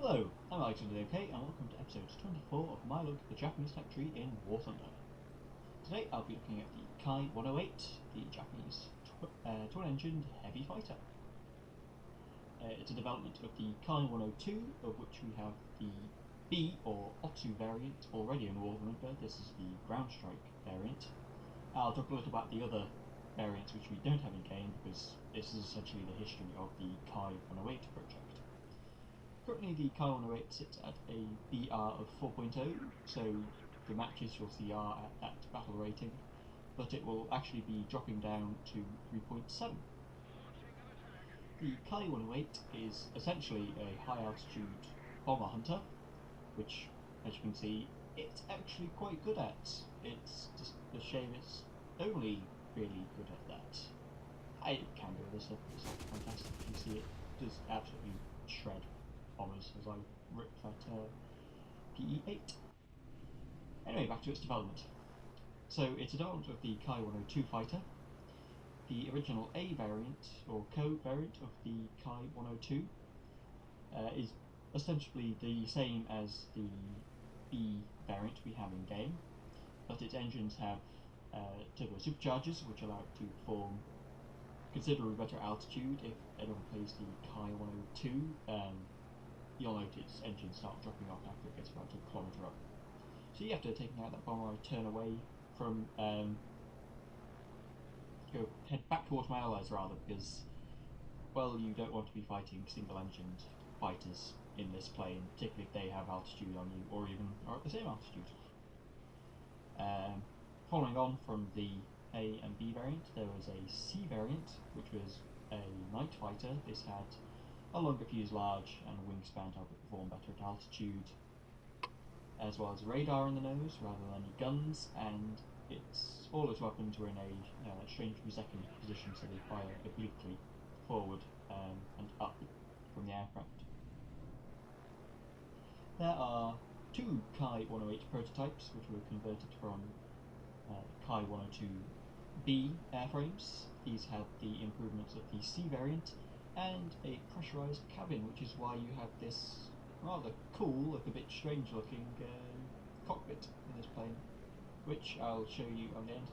Hello, I'm Alexander OK, and welcome to episode 24 of my look at the Japanese tech tree in War Thunder. Today I'll be looking at the Ki-108, the Japanese twin-engined heavy fighter. It's a development of the Ki-102, of which we have the B or Otsu variant already in War Thunder. This is the ground strike variant. I'll talk a little about the other variants which we don't have in game, because this is essentially the history of the Ki-108 project. Currently the Ki-108 sits at a BR of 4.0, so the matches you'll see are at that battle rating, but it will actually be dropping down to 3.7. The Ki-108 is essentially a high altitude bomber hunter, which, as you can see, it's actually quite good at. It's just a shame it's only really good at that. I can do this stuff, it's fantastic. You see it does absolutely shred bombers as I rip that Ki-8. Anyway, back to its development. So it's a development of the Ki-102 fighter. The original A variant, or co-variant of the Ki-102 is ostensibly the same as the B variant we have in game, but its engines have turbo superchargers which allow it to perform considerably better altitude. If anyone plays the Ki-102, you'll notice its engines start dropping off after it gets about a kilometre up. So you have to, taking out that bomber, turn away from, head back towards my allies rather, because, well, you don't want to be fighting single-engined fighters in this plane, particularly if they have altitude on you, or even are at the same altitude. Following on from the A and B variant, there was a C variant, which was a night fighter. This had a longer fuselage and a wingspan to help it perform better at altitude, as well as radar in the nose rather than any guns, and all its weapons were in a strangely second position, so they fire obliquely forward and up from the aircraft. There are two Ki-108 prototypes which were converted from Ki-102B airframes. These had the improvements of the C variant and a pressurized cabin, which is why you have this rather cool, a bit strange looking cockpit in this plane, which I'll show you on the end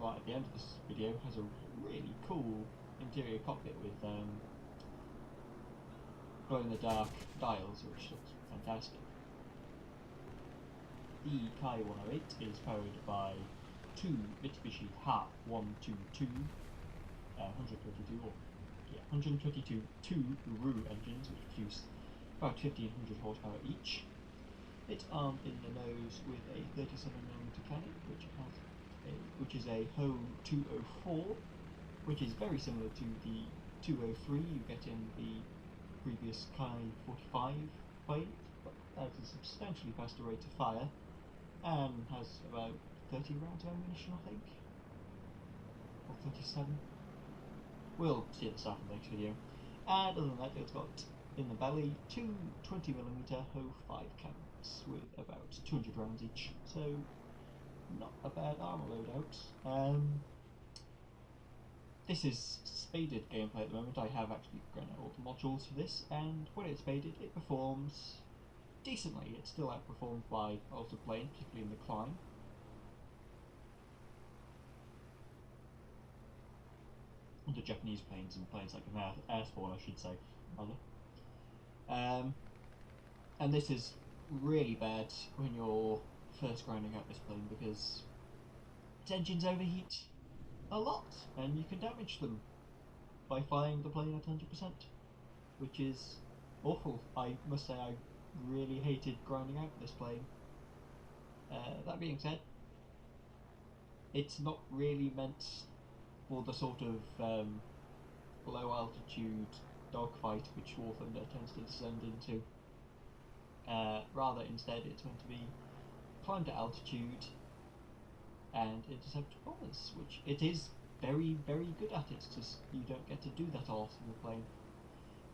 at the end of this video. Has a really cool interior cockpit with glow in the dark dials, which looks fantastic. The Ki-108 is powered by two Mitsubishi Ha-122 122 Ru engines, which produce about 1500 horsepower each. It's armed in the nose with a 37mm cannon, which is a Ho-204, which is very similar to the 203 you get in the previous Ki-45 plane, but has a substantially faster rate of fire and has about 30 rounds of ammunition, I think, or 37. We'll see at the start of the next video. And other than that, it's got in the belly two 20mm Ho-5 cannons with about 200 rounds each, so not a bad armour loadout. This is spaded gameplay at the moment. I have actually grown out all the modules for this, and when it's spaded, it performs decently. It's still outperformed by altered plane, particularly in the climb. Under Japanese planes and planes like an air spawn, I should say, rather. And this is really bad when you're first grinding out this plane, because its engines overheat a lot, and you can damage them by flying the plane at 100%, which is awful. I must say I really hated grinding out this plane. That being said, it's not really meant for the sort of low altitude dogfight which War Thunder tends to descend into. Rather, instead, it's meant to be climb to altitude and intercept bombers, which it is very, very good at. It's just you don't get to do that a lot in the plane.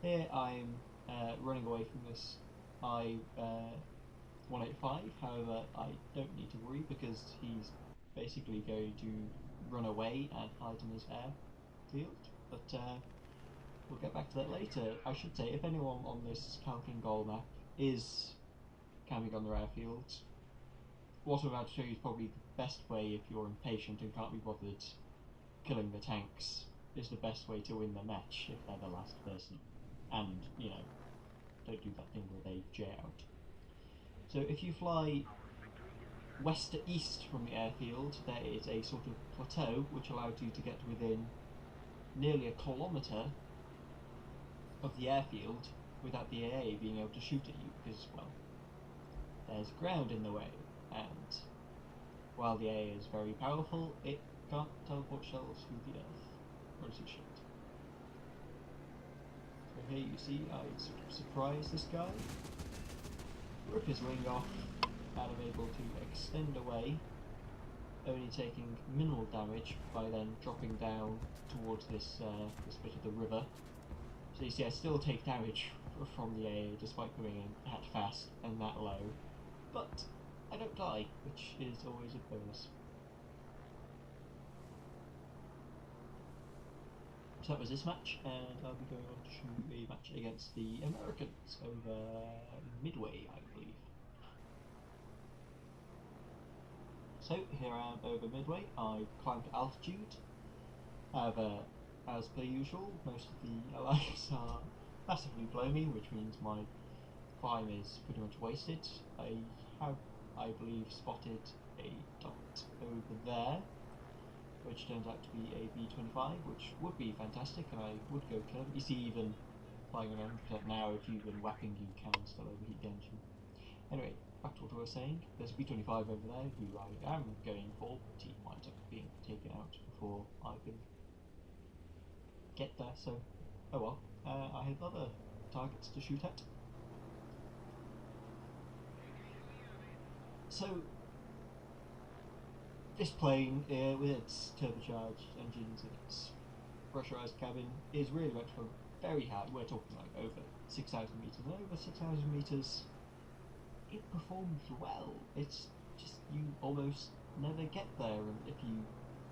Here I'm running away from this I-185, however I don't need to worry because he's basically going to run away and hide in his airfield, but we'll get back to that later. I should say, if anyone on this Calkin goal map is camping on their airfield, what I'm about to show you is probably the best way if you're impatient and can't be bothered killing the tanks, is the best way to win the match if they're the last person. And, you know, don't do that thing where they J out. So if you fly west to east from the airfield, there is a sort of plateau which allows you to get within nearly a kilometre of the airfield without the AA being able to shoot at you, because, well, there's ground in the way, and while the AA is very powerful, it can't teleport shells through the earth, or does it should. So here you see I sort of surprise this guy, rip his wing off, and I'm able to extend away, only taking minimal damage by then dropping down towards this bit of the river. So you see I still take damage from the AA despite coming in that fast and that low, but I don't die, which is always a bonus. So that was this match, and I'll be going on to a match against the Americans over Midway, I believe. So here I am over Midway. I've climbed to altitude. However, as per usual, most of the allies are massively below me, which means my climb is pretty much wasted. I have, I believe, spotted a dot over there, which turns out to be a B-25, which would be fantastic, and I would go kill him. You see, even flying around now, if you've been whapping, you can still overheat the engine. Anyway, back to what I was saying. There's a B-25 over there who I am going for, but he winds up being taken out before I can get there, so oh well. I have other targets to shoot at. So this plane, with its turbocharged engines and its pressurised cabin, is really meant for very hard. We're talking like over 6,000 metres, and over 6,000 metres it performs well. It's just you almost never get there, and if you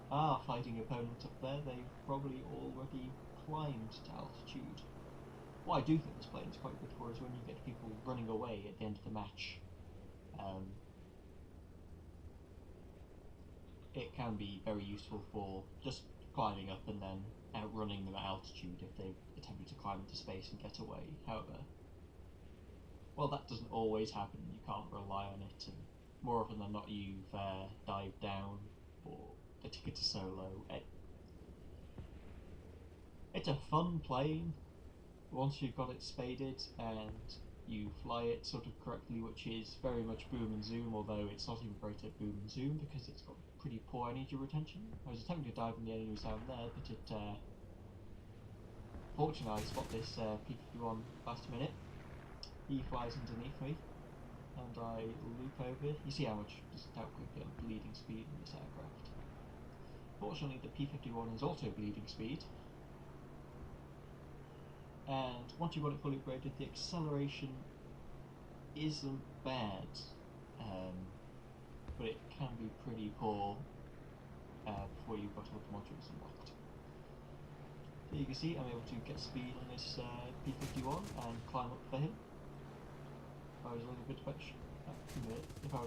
are fighting opponents up there, they've probably already climbed to altitude. What I do think this plane is quite good for is when you get people running away at the end of the match. It can be very useful for just climbing up and then outrunning them at altitude if they've attempted to climb into space and get away. However, well, that doesn't always happen. You can't rely on it, and more often than not you've dived down or the ticket is so low. It's a fun plane once you've got it spaded and you fly it sort of correctly, which is very much boom and zoom, although it's not even great at boom and zoom because it's got pretty poor energy retention. I was attempting to dive on the enemies down there, but it fortunately I spot this P-51 last minute. He flies underneath me and I loop over. You see how quickly I'm bleeding speed in this aircraft. Fortunately the P-51 is also bleeding speed, and once you've got it fully upgraded, the acceleration isn't bad, but it can be pretty poor before you've got all the modules unlocked. So you can see I'm able to get speed on this P-51 and climb up for him. If I was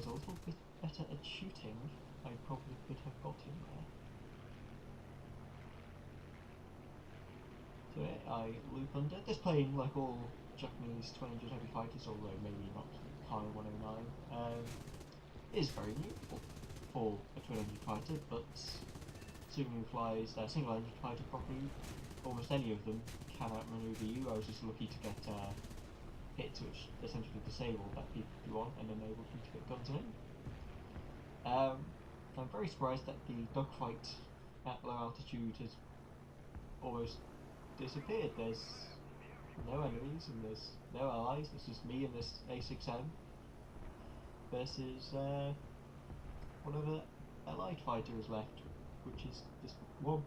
a little bit better at shooting, I probably could have got him there. So I loop under. This plane, like all Japanese twin-engine heavy fighters, although maybe not Ki-109, is very beautiful for a twin-engine fighter, but assuming who flies a single-engine fighter properly, almost any of them can outmaneuver you. I was just lucky to get hits which essentially disabled that P-51 and enabled me to get guns in. I'm very surprised that the dogfight at low altitude has almost disappeared. There's no enemies and there's no allies. It's just me and this A6M versus whatever allied fighter is left, which is just one.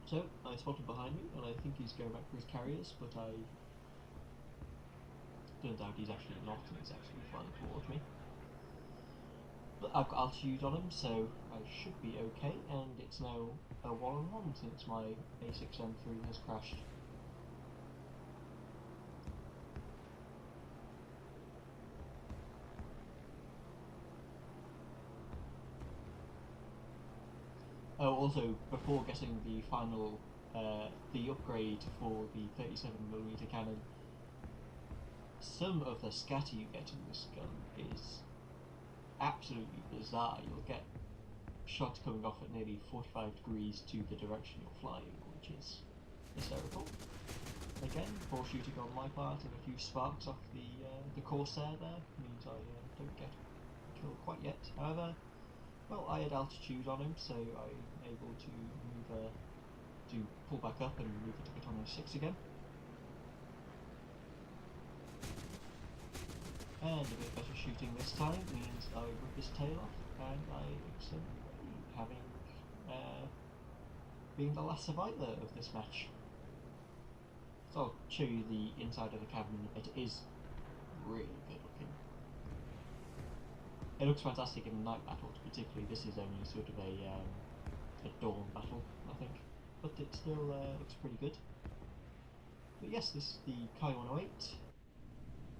So I spotted behind me and I think he's going back for his carriers, but I turns out he's actually not, and he's actually flying towards me. But I've got altitude on him, so I should be okay, and it's now a 1-on-1 since my A6M3 has crashed. Oh, also, before getting the final, the upgrade for the 37mm cannon, some of the scatter you get in this gun is absolutely bizarre. You'll get shots coming off at nearly 45 degrees to the direction you're flying, which is hysterical. Again, poor shooting on my part, and a few sparks off the Corsair there means I don't get killed quite yet. However, well, I had altitude on him, so I'm able to move, to pull back up and move it to Baton 6 again. And a bit better shooting this time means I rip his tail off, and I extend away, having being the last survivor of this match. So I'll show you the inside of the cabin in a bit. It is really good looking. It looks fantastic in night battles, particularly. This is only sort of a dawn battle, I think, but it still looks pretty good. But yes, this is the Ki-108.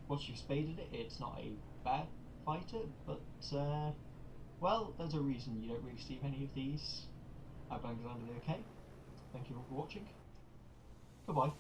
Once you've spaded it, it's not a bad fighter, but well, there's a reason you don't really see many of these. I've landed okay. Thank you all for watching. Goodbye.